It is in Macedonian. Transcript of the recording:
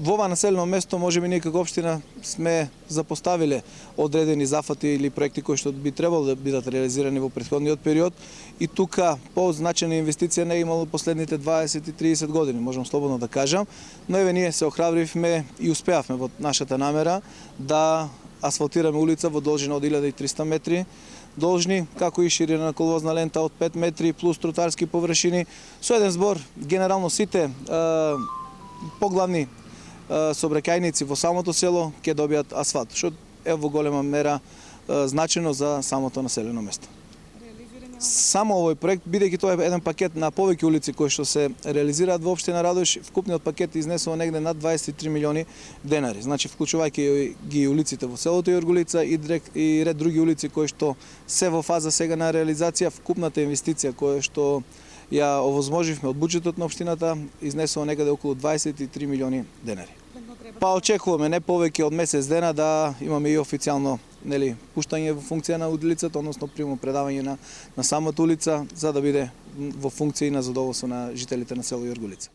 Во ова населено место можеби ние како општина сме запоставиле одредени зафати или проекти кои што би требало да бидат реализирани во претходниот период и тука позначена инвестиција не е имало последните 20 и 30 години, можам слободно да кажам, но еве ние се охрабривме и успеавме во нашата намера да асфалтираме улица во должина од 1300 метри должни, како и ширина на коловозна лента од 5 метри плюс тротоарски површини. Со еден збор, генерално сите поглавни сообраќајници во самото село ќе добијат асфалт, што е во голема мера значено за самото населено место. Само овој проект, бидејќи тоа е еден пакет на повеќе улици кои што се реализираат во општина Радош, вкупниот пакет изнесува негде над 23 милиони денари. Значи вклучувајќи ги улиците во селото Јорголица и ред други улици кои што се во фаза сега на реализација, вкупната инвестиција која што ја овозможивме од буџетот на општината изнесува некаде околу 23 милиони денари. Па очекуваме не повеќе од месец дена да имаме и официјално пуштање во функција на улицата, односно примо предавање на самата улица за да биде во функција и на задоволство на жителите на село Јорголица.